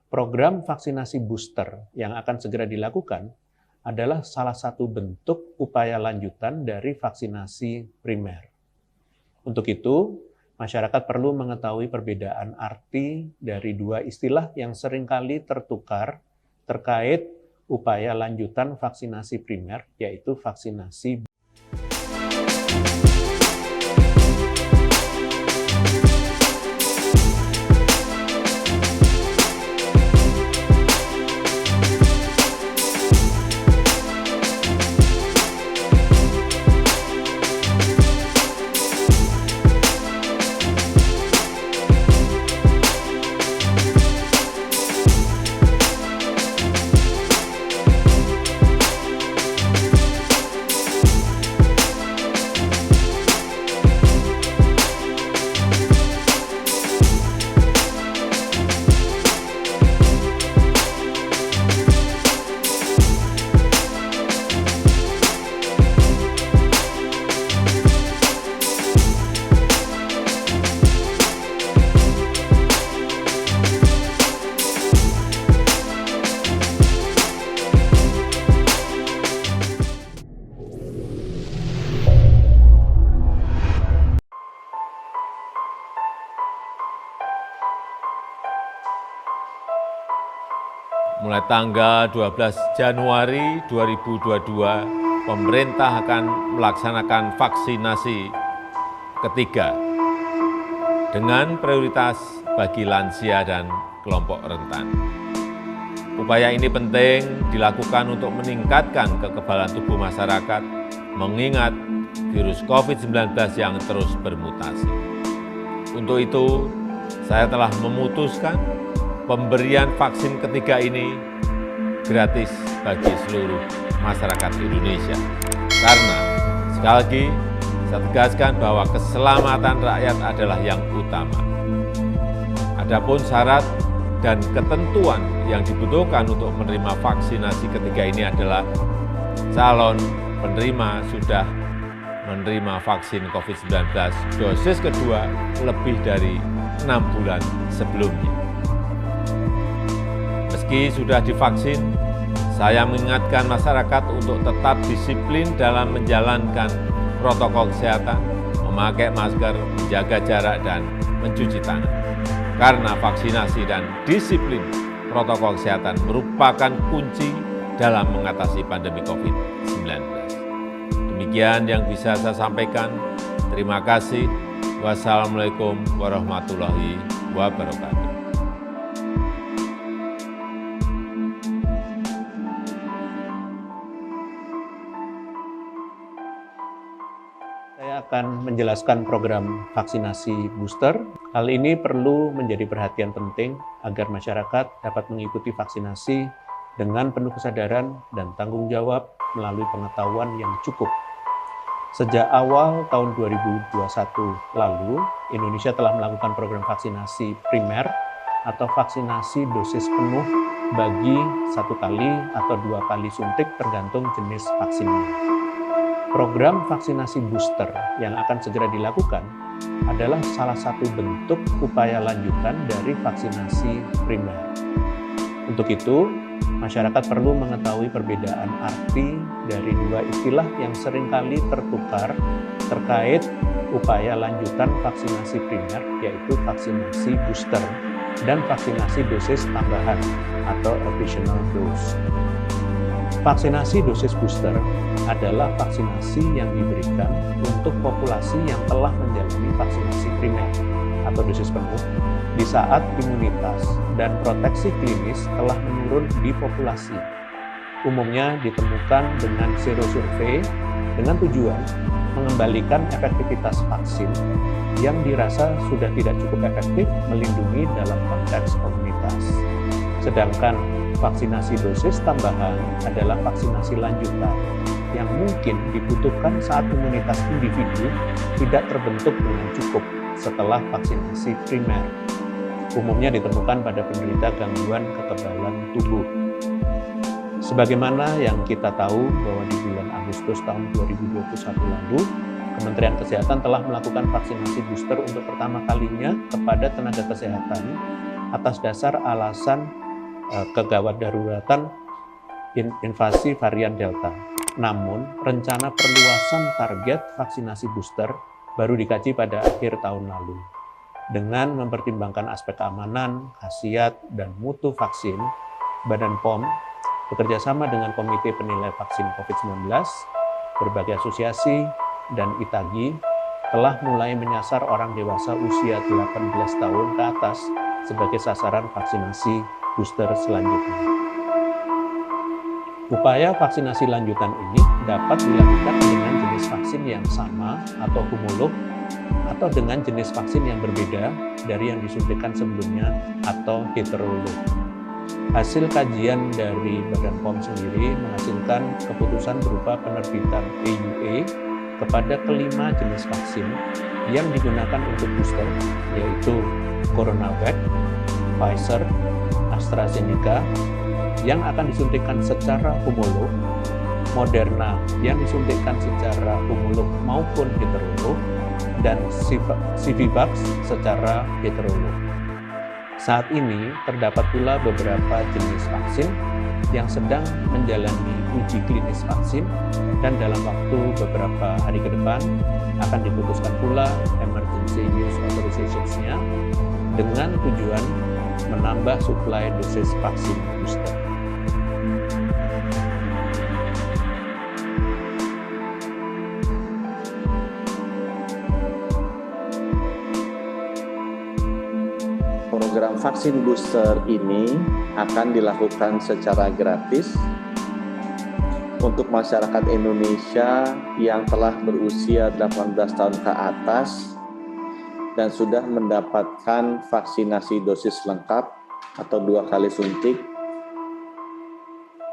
Program vaksinasi booster yang akan segera dilakukan adalah salah satu bentuk upaya lanjutan dari vaksinasi primer. Untuk itu, masyarakat perlu mengetahui perbedaan arti dari dua istilah yang seringkali tertukar terkait upaya lanjutan vaksinasi primer, yaitu vaksinasi Mulai tanggal 12 Januari 2022, pemerintah akan melaksanakan vaksinasi ketiga dengan prioritas bagi lansia dan kelompok rentan. Upaya ini penting dilakukan untuk meningkatkan kekebalan tubuh masyarakat, mengingat virus COVID-19 yang terus bermutasi. Untuk itu, saya telah memutuskan pemberian vaksin ketiga ini gratis bagi seluruh masyarakat Indonesia. Karena, sekali lagi, saya tegaskan bahwa keselamatan rakyat adalah yang utama. Adapun syarat dan ketentuan yang dibutuhkan untuk menerima vaksinasi ketiga ini adalah calon penerima sudah menerima vaksin COVID-19 dosis kedua lebih dari 6 bulan sebelumnya. Meski sudah divaksin, saya mengingatkan masyarakat untuk tetap disiplin dalam menjalankan protokol kesehatan, memakai masker, menjaga jarak, dan mencuci tangan. Karena vaksinasi dan disiplin protokol kesehatan merupakan kunci dalam mengatasi pandemi COVID-19. Demikian yang bisa saya sampaikan. Terima kasih. Wassalamualaikum warahmatullahi wabarakatuh. Saya akan menjelaskan program vaksinasi booster. Hal ini perlu menjadi perhatian penting agar masyarakat dapat mengikuti vaksinasi dengan penuh kesadaran dan tanggung jawab melalui pengetahuan yang cukup. Sejak awal tahun 2021 lalu, Indonesia telah melakukan program vaksinasi primer atau vaksinasi dosis penuh bagi 1 kali atau 2 kali suntik tergantung jenis vaksinnya. Program vaksinasi booster yang akan segera dilakukan adalah salah satu bentuk upaya lanjutan dari vaksinasi primer. Untuk itu, masyarakat perlu mengetahui perbedaan arti dari dua istilah yang seringkali tertukar terkait upaya lanjutan vaksinasi primer, yaitu vaksinasi booster dan vaksinasi dosis tambahan atau additional dose. Vaksinasi dosis booster adalah vaksinasi yang diberikan untuk populasi yang telah menjalani vaksinasi primer atau dosis penuh di saat imunitas dan proteksi klinis telah menurun di populasi. Umumnya ditemukan dengan serosurvei dengan tujuan mengembalikan efektivitas vaksin yang dirasa sudah tidak cukup efektif melindungi dalam konteks komunitas. Sedangkan vaksinasi dosis tambahan adalah vaksinasi lanjutan yang mungkin dibutuhkan saat imunitas individu tidak terbentuk dengan cukup setelah vaksinasi primer. Umumnya ditemukan pada penderita gangguan kekebalan tubuh. Sebagaimana yang kita tahu bahwa di bulan Agustus tahun 2021 lalu, Kementerian Kesehatan telah melakukan vaksinasi booster untuk pertama kalinya kepada tenaga kesehatan atas dasar alasan kegawat daruratan invasi varian Delta. Namun, rencana perluasan target vaksinasi booster baru dikaji pada akhir tahun lalu. Dengan mempertimbangkan aspek keamanan, khasiat, dan mutu vaksin, Badan POM bekerjasama dengan Komite Penilai Vaksin COVID-19, berbagai asosiasi, dan ITAGI telah mulai menyasar orang dewasa usia 18 tahun ke atas sebagai sasaran vaksinasi booster selanjutnya. Upaya vaksinasi lanjutan ini dapat dilakukan dengan jenis vaksin yang sama atau homolog atau dengan jenis vaksin yang berbeda dari yang disuntikan sebelumnya atau heterolog. Hasil kajian dari Badan POM sendiri menghasilkan keputusan berupa penerbitan EUA kepada kelima jenis vaksin yang digunakan untuk booster, yaitu CoronaVac, Pfizer, AstraZeneca, yang akan disuntikan secara homolog, Moderna yang disuntikan secara homolog maupun heterolog, dan Sinovac secara heterolog. Saat ini terdapat pula beberapa jenis vaksin yang sedang menjalani uji klinis vaksin dan dalam waktu beberapa hari ke depan akan diputuskan pula emergency use authorization-nya dengan tujuan menambah suplai dosis vaksin booster. Program vaksin booster ini akan dilakukan secara gratis untuk masyarakat Indonesia yang telah berusia 18 tahun ke atas dan sudah mendapatkan vaksinasi dosis lengkap atau 2 kali suntik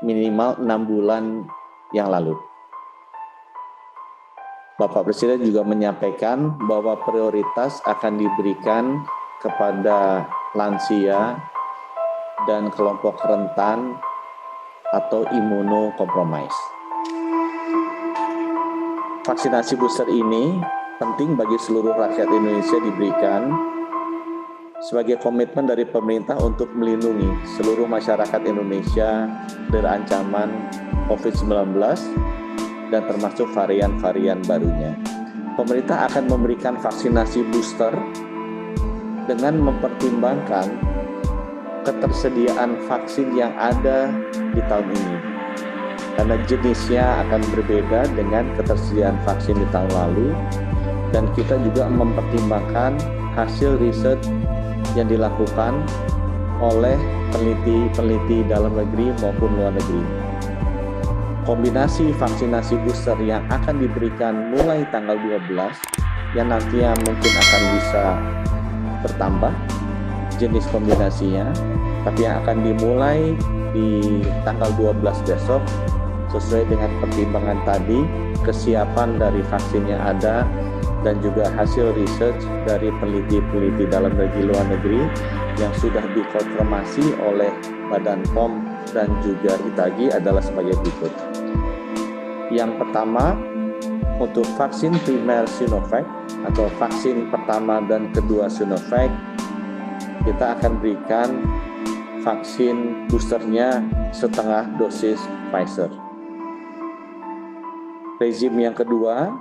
minimal 6 bulan yang lalu. Bapak Presiden juga menyampaikan bahwa prioritas akan diberikan kepada lansia dan kelompok rentan atau imunokompromis. Vaksinasi booster ini penting bagi seluruh rakyat Indonesia diberikan sebagai komitmen dari pemerintah untuk melindungi seluruh masyarakat Indonesia dari ancaman COVID-19 dan termasuk varian-varian barunya. Pemerintah akan memberikan vaksinasi booster dengan mempertimbangkan ketersediaan vaksin yang ada di tahun ini. Karena jenisnya akan berbeda dengan ketersediaan vaksin di tahun lalu, dan kita juga mempertimbangkan hasil riset yang dilakukan oleh peneliti dalam negeri maupun luar negeri. Kombinasi vaksinasi booster yang akan diberikan mulai tanggal 12, yang nantinya mungkin akan bisa bertambah jenis kombinasinya, tapi yang akan dimulai di tanggal 12 besok sesuai dengan pertimbangan tadi, kesiapan dari vaksin yang ada dan juga hasil research dari peneliti-peneliti dalam negeri luar negeri yang sudah dikonfirmasi oleh Badan POM dan juga ITAGI adalah sebagai berikut. Yang pertama, untuk vaksin primer Sinovac atau vaksin pertama dan kedua Sinovac, kita akan berikan vaksin boosternya setengah dosis Pfizer. Rezim yang kedua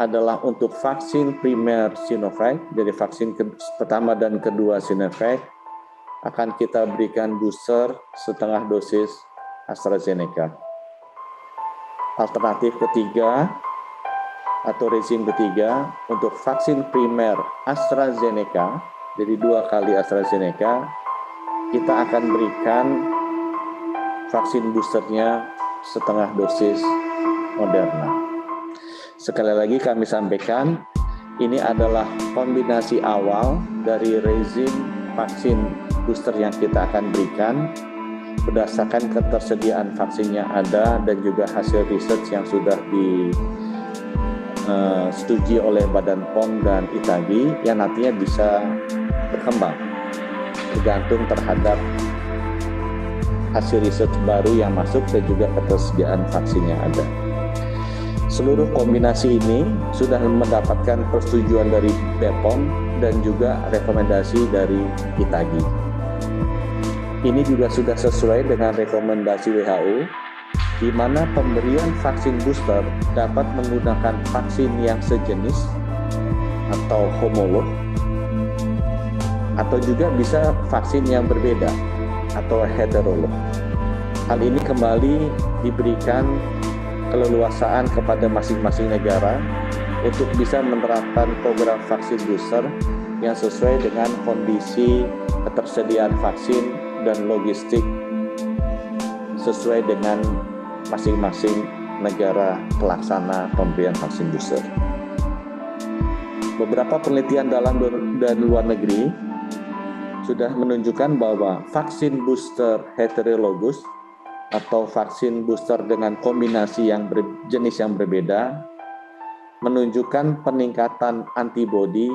adalah untuk vaksin primer Sinovac, jadi vaksin pertama dan kedua Sinovac akan kita berikan booster setengah dosis AstraZeneca. Alternatif ketiga atau rezim ketiga untuk vaksin primer AstraZeneca, jadi 2 kali AstraZeneca, kita akan berikan vaksin boosternya setengah dosis Moderna. Sekali lagi kami sampaikan, ini adalah kombinasi awal dari rezim vaksin booster yang kita akan berikan berdasarkan ketersediaan vaksin yang ada dan juga hasil research yang sudah disetujui oleh Badan POM dan ITAGI yang nantinya bisa berkembang tergantung terhadap hasil research baru yang masuk dan juga ketersediaan vaksin yang ada. Seluruh kombinasi ini sudah mendapatkan persetujuan dari BPOM dan juga rekomendasi dari ITAGI. Ini juga sudah sesuai dengan rekomendasi WHO, di mana pemberian vaksin booster dapat menggunakan vaksin yang sejenis atau homolog, atau juga bisa vaksin yang berbeda atau heterolog. Hal ini kembali diberikan keleluasaan kepada masing-masing negara untuk bisa menerapkan program vaksin booster yang sesuai dengan kondisi ketersediaan vaksin dan logistik sesuai dengan masing-masing negara pelaksana pemberian vaksin booster. Beberapa penelitian dalam dan luar negeri sudah menunjukkan bahwa vaksin booster heterologus atau vaksin booster dengan kombinasi jenis yang berbeda menunjukkan peningkatan antibodi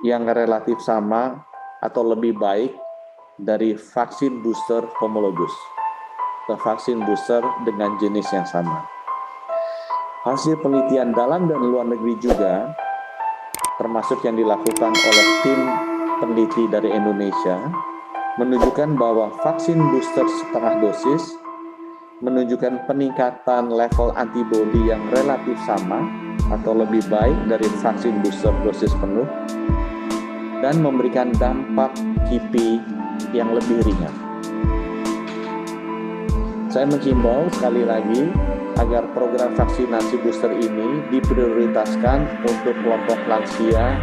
yang relatif sama atau lebih baik dari vaksin booster homologus atau vaksin booster dengan jenis yang sama. Hasil penelitian dalam dan luar negeri juga, termasuk yang dilakukan oleh tim peneliti dari Indonesia, menunjukkan bahwa vaksin booster setengah dosis menunjukkan peningkatan level antibodi yang relatif sama atau lebih baik dari vaksin booster dosis penuh dan memberikan dampak KIPI yang lebih ringan. Saya menghimbau sekali lagi agar program vaksinasi booster ini diprioritaskan untuk kelompok lansia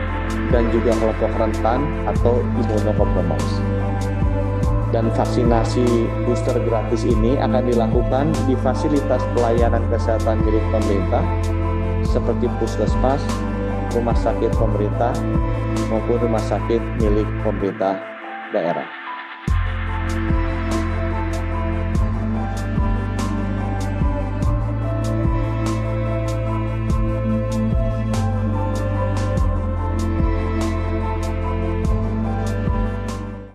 dan juga kelompok rentan atau imunokompromis. Dan vaksinasi booster gratis ini akan dilakukan di fasilitas pelayanan kesehatan milik pemerintah seperti puskesmas, rumah sakit pemerintah, maupun rumah sakit milik pemerintah daerah.